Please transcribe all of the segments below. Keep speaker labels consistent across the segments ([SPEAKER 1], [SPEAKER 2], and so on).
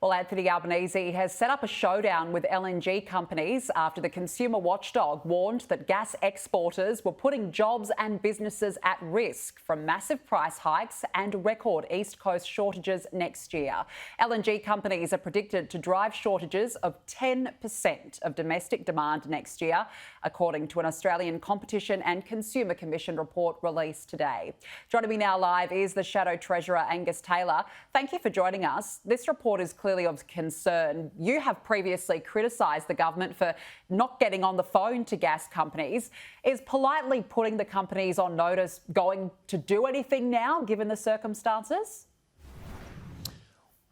[SPEAKER 1] Well, Anthony Albanese has set up a showdown with LNG companies after the consumer watchdog warned that gas exporters were putting jobs and businesses at risk from massive price hikes and record East Coast shortages next year. LNG companies are predicted to drive shortages of 10% of domestic demand next year, according to an Australian Competition and Consumer Commission report released today. Joining me now live is the Shadow Treasurer Angus Taylor. Thank you for joining us. This report is clearly of concern. You have previously criticised the government for not getting on the phone to gas companies. Is politely putting the companies on notice going to do anything now, given the circumstances?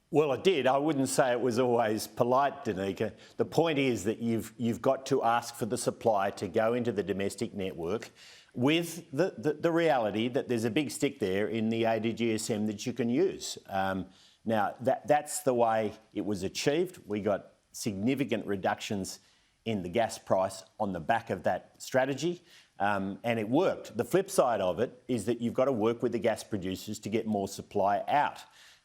[SPEAKER 2] Well, it did. I wouldn't say it was always polite, Danica. The point is that you've got to ask for the supply to go into the domestic network with the reality that there's a big stick there in the ADGSM that you can use. Now, that's the way it was achieved. We got significant reductions in the gas price on the back of that strategy, and it worked. The flip side of it is that you've got to work with the gas producers to get more supply out.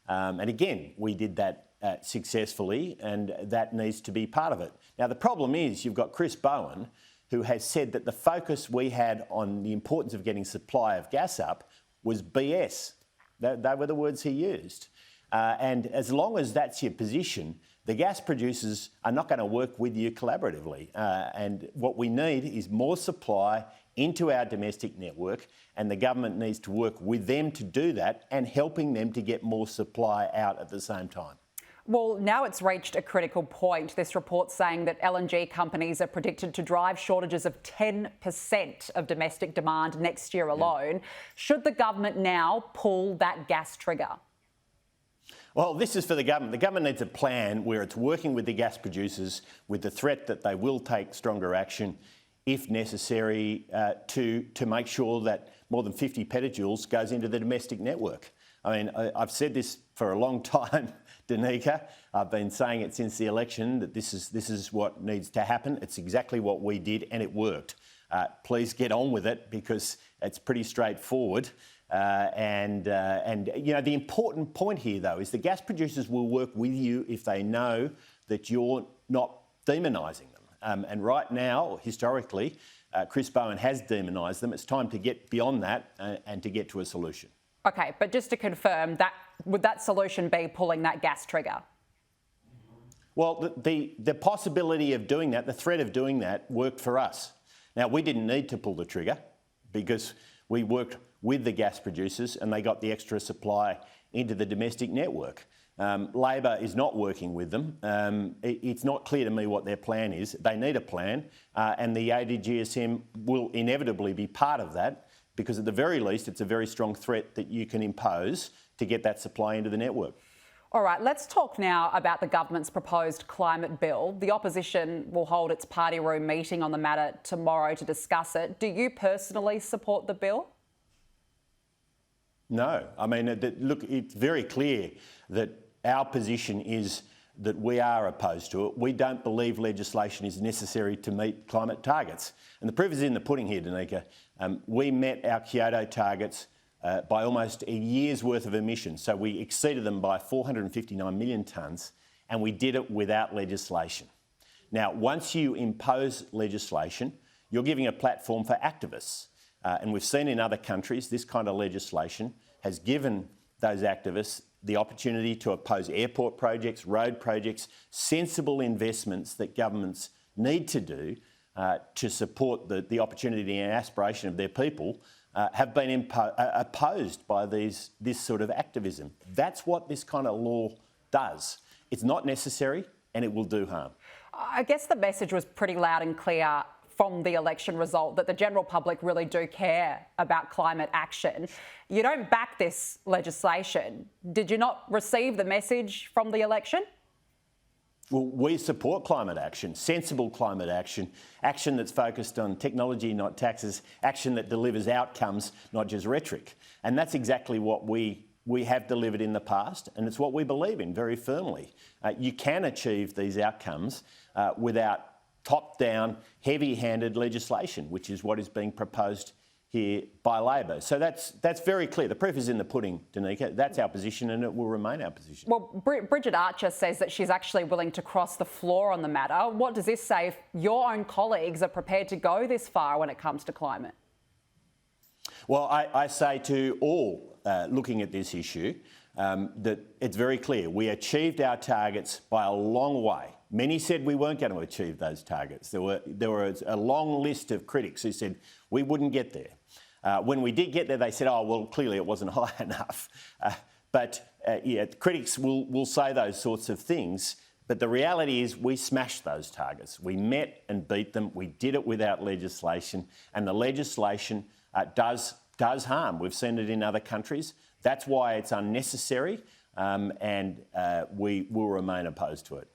[SPEAKER 2] And again, we did that successfully, and that needs to be part of it. Now, the problem is you've got Chris Bowen, who has said that the focus we had on the importance of getting supply of gas up was BS. They were the words he used. And as long as that's your position, the gas producers are not going to work with you collaboratively. And what we need is more supply into our domestic network, and the government needs to work with them to do that and helping them to get more supply out at the same time.
[SPEAKER 1] Well, now it's reached a critical point. This report's saying that LNG companies are predicted to drive shortages of 10% of domestic demand next year alone. Yeah. Should the government now pull that gas trigger?
[SPEAKER 2] Well, this is for the government. The government needs a plan where it's working with the gas producers with the threat that they will take stronger action if necessary to make sure that more than 50 petajoules goes into the domestic network. I mean, I've said this for a long time, Danica. I've been saying it since the election that this is what needs to happen. It's exactly what we did, and it worked. Please get on with it because it's pretty straightforward. And you know, the important point here, though, is the gas producers will work with you if they know that you're not demonising them. And right now, historically, Chris Bowen has demonised them. It's time to get beyond that and to get to a solution.
[SPEAKER 1] OK, but just to confirm, would that solution be pulling that gas trigger?
[SPEAKER 2] Well, the possibility of doing that, the threat of doing that, worked for us. Now, we didn't need to pull the trigger because we worked with the gas producers and they got the extra supply into the domestic network. Labor is not working with them. It's not clear to me what their plan is. They need a plan, and the ADGSM will inevitably be part of that because at the very least it's a very strong threat that you can impose to get that supply into the network.
[SPEAKER 1] All right, let's talk now about the government's proposed climate bill. The opposition will hold its party room meeting on the matter tomorrow to discuss it. Do you personally support the bill?
[SPEAKER 2] No. I mean, look, it's very clear that our position is that we are opposed to it. We don't believe legislation is necessary to meet climate targets. And the proof is in the pudding here, Danica. We met our Kyoto targets by almost a year's worth of emissions. So we exceeded them by 459 million tonnes, and we did it without legislation. Now, once you impose legislation, you're giving a platform for activists. And we've seen in other countries this kind of legislation has given those activists the opportunity to oppose airport projects, road projects, sensible investments that governments need to do to support the opportunity and aspiration of their people have been opposed by this sort of activism. That's what this kind of law does. It's not necessary and it will do harm.
[SPEAKER 1] I guess the message was pretty loud and clear from the election result that the general public really do care about climate action. You don't back this legislation. Did you not receive the message from the election?
[SPEAKER 2] Well, we support climate action, sensible climate action, action that's focused on technology, not taxes, action that delivers outcomes, not just rhetoric. And that's exactly what we have delivered in the past, and it's what we believe in very firmly. You can achieve these outcomes without top-down, heavy-handed legislation, which is what is being proposed here by Labor. So that's very clear. The proof is in the pudding, Danica. That's our position and it will remain our position.
[SPEAKER 1] Well, Bridget Archer says that she's actually willing to cross the floor on the matter. What does this say if your own colleagues are prepared to go this far when it comes to climate?
[SPEAKER 2] Well, I say to all looking at this issue that it's very clear. We achieved our targets by a long way. Many said we weren't going to achieve those targets. There was a long list of critics who said we wouldn't get there. When we did get there, they said, oh, well, clearly it wasn't high enough. Critics will say those sorts of things. But the reality is we smashed those targets. We met and beat them. We did it without legislation. And the legislation does harm. We've seen it in other countries. That's why it's unnecessary and we will remain opposed to it.